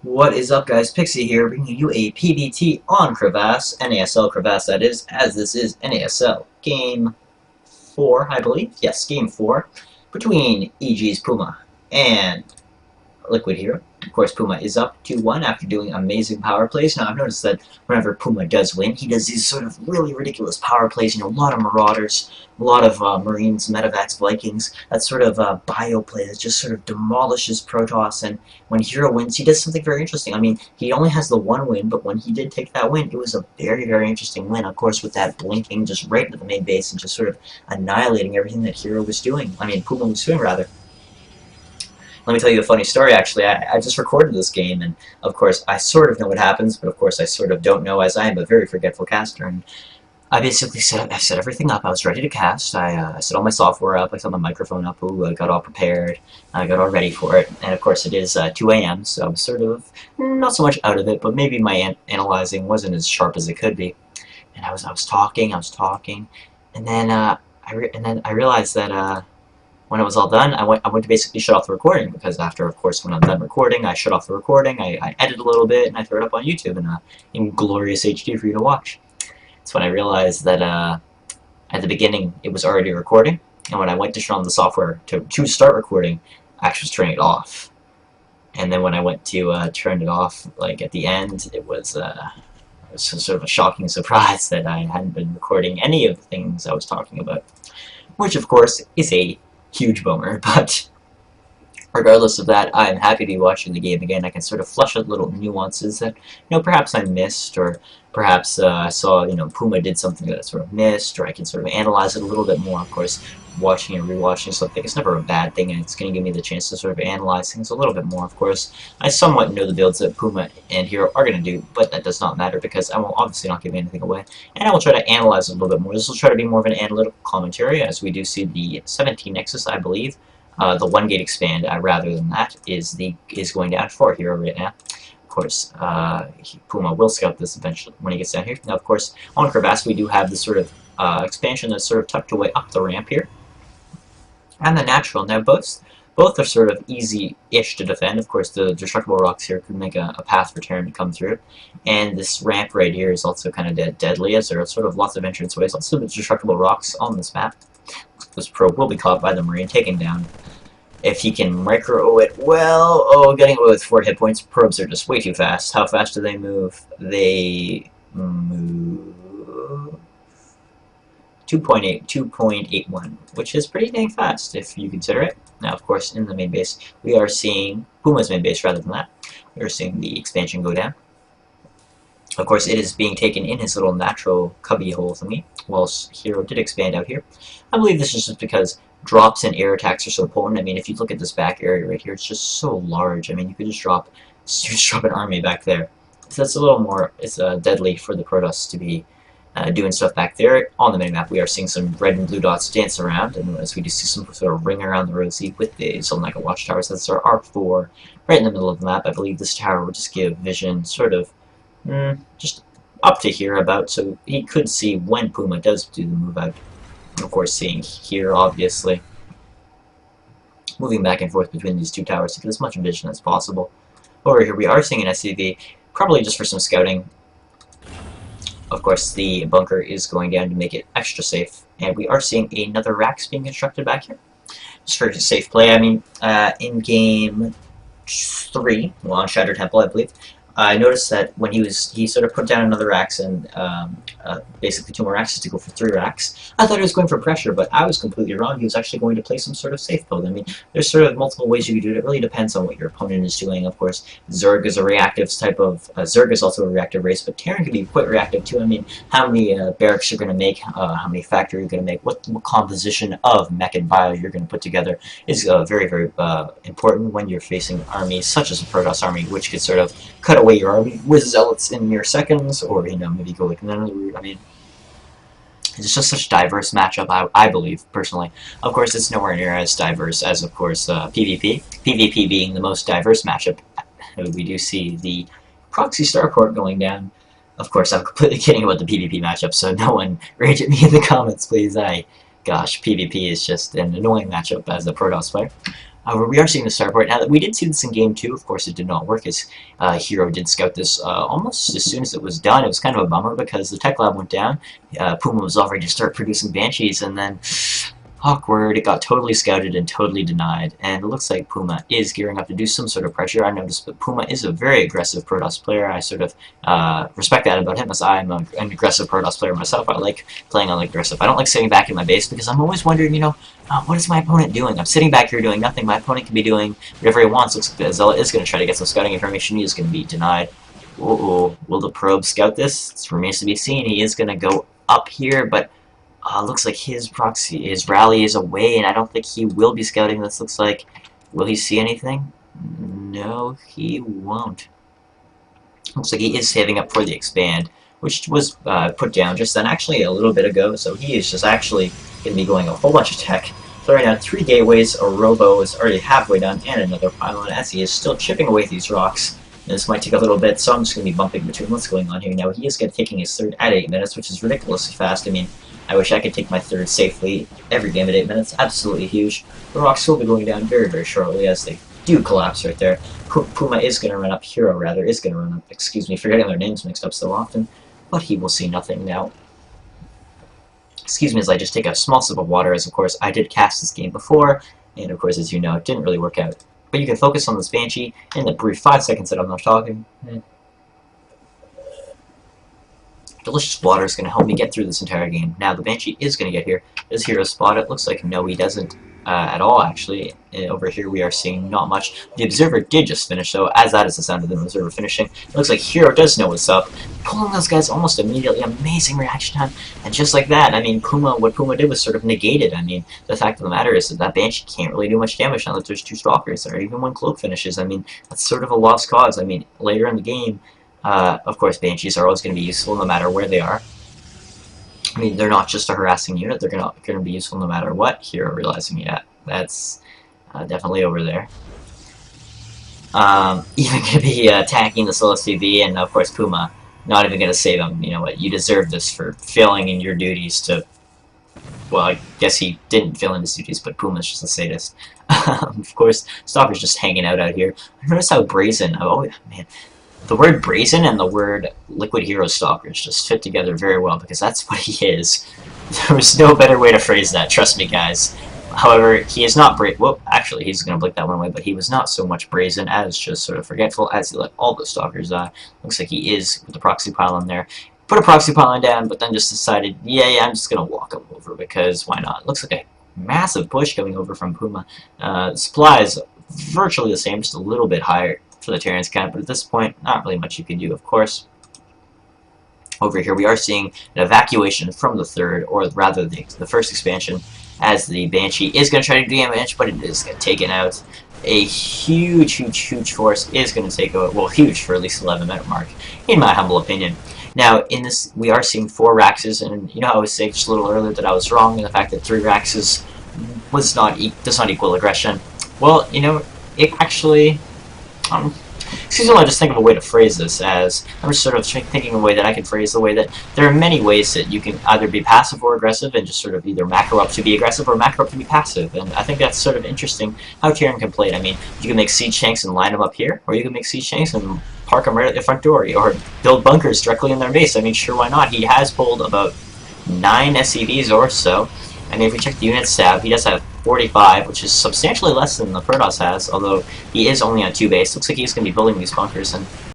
What is up, guys? Pixie here, bringing you a PBT on Crevasse, NASL Crevasse that is, as this is NASL Game 4, I believe. Yes, Game 4, between EGPuma and LiquidHerO. Of course, Puma is up 2-1 after doing amazing power plays. Now, I've noticed that whenever Puma does win, he does these sort of really ridiculous power plays. You know, a lot of Marauders, a lot of Marines, Medevacs, Vikings. That sort of bio play that just sort of demolishes Protoss. And when Hero wins, he does something very interesting. I mean, he only has the one win, but when he did take that win, it was a very, very interesting win. Of course, with that blinking just right into the main base and just sort of annihilating everything that Hero was doing. I mean, Puma was doing, rather. Let me tell you a funny story, actually. I just recorded this game, and of course, I sort of know what happens, but of course, I sort of don't know, as I am a very forgetful caster. And I basically set everything up. I was ready to cast. I set all my software up. I set my microphone up. Ooh, I got all prepared. I got all ready for it. And of course, it is 2 a.m., so I'm sort of not so much out of it, but maybe my analyzing wasn't as sharp as it could be. And I was talking, and then I realized that. When it was all done, I went to basically shut off the recording, because after, of course, when I'm done recording, I shut off the recording, I edit a little bit, and I throw it up on YouTube in glorious HD for you to watch. That's when I realized that at the beginning it was already recording, and when I went to shut on the software to start recording, I actually was turning it off. And then when I went to turn it off, like at the end, it was sort of a shocking surprise that I hadn't been recording any of the things I was talking about, which of course is a huge bummer, but regardless of that, I'm happy to be watching the game again. I can sort of flush out little nuances that, perhaps I missed, or perhaps I saw, Puma did something that I sort of missed, or I can sort of analyze it a little bit more. Of course, watching and rewatching something is never a bad thing, and it's going to give me the chance to sort of analyze things a little bit more. Of course, I somewhat know the builds that Puma and Hero are going to do, but that does not matter, because I will obviously not give anything away, and I will try to analyze it a little bit more. This will try to be more of an analytical commentary, as we do see the 17 Nexus, I believe. The 1-gate expand, rather than that, is going down for Hero right now. Of course, Puma will scout this eventually when he gets down here. Now, of course, on Crevasse, we do have this sort of expansion that's sort of tucked away up the ramp here, and the natural. Now, both are sort of easy-ish to defend. Of course, the destructible rocks here could make a path for Terran to come through, and this ramp right here is also kind of deadly, as there are sort of lots of entrance ways. Also, destructible rocks on this map. This probe will be caught by the Marine, taken down. If he can micro it well, getting away with 4 hit points. Probes are just way too fast. How fast do they move? They move 2.81, which is pretty dang fast if you consider it. Now, of course, in the main base, we are seeing Puma's main base rather than that. We are seeing the expansion go down. Of course, it is being taken in his little natural cubby hole thingy, whilst Hero did expand out here. I believe this is just because drops and air attacks are so potent. I mean, if you look at this back area right here, it's just so large. I mean, you could just drop an army back there. So that's a little more, it's deadly for the Protoss to be doing stuff back there. On the minimap, we are seeing some red and blue dots dance around, and as we do see some sort of ring around the rosy with the Solnaka watchtowers. That's our R4 right in the middle of the map. I believe this tower will just give vision sort of just up to here about, so he could see when Puma does do the move out. And of course, seeing here, obviously, moving back and forth between these two towers to get as much vision as possible. Over here, we are seeing an SCV, probably just for some scouting. Of course, the bunker is going down to make it extra safe, and we are seeing another racks being constructed back here, just for safe play. I mean, in game 3, well, on Shattered Temple, I believe, I noticed that when he sort of put down another racks and basically 2 more racks to go for 3 racks. I thought he was going for pressure, but I was completely wrong. He was actually going to play some sort of safe build. I mean, there's sort of multiple ways you could do it. It really depends on what your opponent is doing. Of course, Zerg is a reactive type of Zerg is also a reactive race, but Terran can be quite reactive too. I mean, how many barracks you're going to make, how many factory you're going to make, what composition of mech and bio you're going to put together is very, very important when you're facing armies such as a Protoss army, which could sort of cut away your army with zealots in mere seconds, or maybe go like another route. I mean, it's just such a diverse matchup, I believe, personally. Of course, it's nowhere near as diverse as, of course, PvP. PvP being the most diverse matchup. We do see the proxy starport going down. Of course, I'm completely kidding about the PvP matchup, so no one rage at me in the comments, please. Gosh, PvP is just an annoying matchup as a Protoss player. However, we are seeing the start point. Now, that we did see this in Game 2, of course it did not work, as Hero did scout this almost as soon as it was done. It was kind of a bummer because the tech lab went down. Puma was all ready to start producing Banshees, and then awkward, it got totally scouted and totally denied, and it looks like Puma is gearing up to do some sort of pressure. I noticed that Puma is a very aggressive Protoss player. I sort of respect that about him, as I'm an aggressive Protoss player myself. I like playing on aggressive. I don't like sitting back in my base because I'm always wondering, you know, what is my opponent doing? I'm sitting back here doing nothing. My opponent can be doing whatever he wants. Looks like Zealot is going to try to get some scouting information. He is going to be denied. Uh-oh. Will the probe scout this? It remains to be seen. He is going to go up here, but looks like his rally is away, and I don't think he will be scouting. This looks like, will he see anything? No, he won't. Looks like he is saving up for the expand, which was put down just then, actually a little bit ago, so he is just actually going to be going a whole bunch of tech. Throwing down 3 gateways, a robo is already halfway done, and another pylon, as he is still chipping away at these rocks. And this might take a little bit, so I'm just going to be bumping between what's going on here. Now, he is taking his third at 8 minutes, which is ridiculously fast. I mean, I wish I could take my third safely every game at 8 minutes. Absolutely huge. The rocks will be going down very, very shortly as they do collapse right there. Puma is going to run up. Hero, rather, is going to run up. Excuse me for getting their names mixed up so often. But he will see nothing now. Excuse me as I just take a small sip of water, as of course I did cast this game before. And of course, as you know, it didn't really work out. But you can focus on this Banshee in the brief 5 seconds that I'm not talking. Delicious water is going to help me get through this entire game. Now, the Banshee is going to get here. Does Hero spot it? Looks like no, he doesn't at all, actually. Over here, we are seeing not much. The Observer did just finish, though, as that is the sound of the Observer finishing. It looks like Hero does know what's up. Pulling those guys almost immediately. Amazing reaction time. And just like that, I mean, what Puma did was sort of negated. I mean, the fact of the matter is that Banshee can't really do much damage unless there's 2 Stalkers, or even when Cloak finishes. I mean, that's sort of a lost cause. I mean, later in the game, of course, Banshees are always going to be useful no matter where they are. I mean, they're not just a harassing unit, they're going to be useful no matter what. Hero realizing, yeah, that's definitely over there. Even going to be attacking the Solo CV, and of course Puma not even going to save him. You know what, you deserve this for failing in your duties to... Well, I guess he didn't fail in his duties, but Puma's just a sadist. Of course, Stalker's just hanging out here. Notice how brazen... Oh, man. The word brazen and the word LiquidHerO Stalkers just fit together very well, because that's what he is. There was no better way to phrase that, trust me, guys. However, he is not well, actually, he's going to blink that one away, but he was not so much brazen as just sort of forgetful, as he let all the Stalkers die. Looks like he is with the proxy pylon there. Put a proxy pylon down, but then just decided, yeah, I'm just going to walk him over, because why not? Looks like a massive push coming over from Puma. The supply is virtually the same, just a little bit higher for the Terran's count, but at this point, not really much you can do, of course. Over here, we are seeing an evacuation from the third, or rather the first expansion, as the Banshee is going to try to do damage, but it is going to take it out. A huge force is going to take out, well, huge for at least 11-minute mark, in my humble opinion. Now, in this, we are seeing 4 Raxes, and you know I was saying just a little earlier that I was wrong in the fact that 3 Raxes does not equal aggression. Well, you know, it actually... excuse me while I just think of a way to phrase this, as I'm just sort of thinking of a way that I can phrase the way that there are many ways that you can either be passive or aggressive, and just sort of either macro up to be aggressive or macro up to be passive. And I think that's sort of interesting how Terran can play it. I mean, you can make siege tanks and line them up here, or you can make siege tanks and park them right at the front door, or build bunkers directly in their base. I mean, sure, why not? He has pulled about 9 SCVs or so. I mean, if we check the unit stab, he does have 45, which is substantially less than the Protoss has, although he is only on 2 base. Looks like he's going to be building these bunkers, and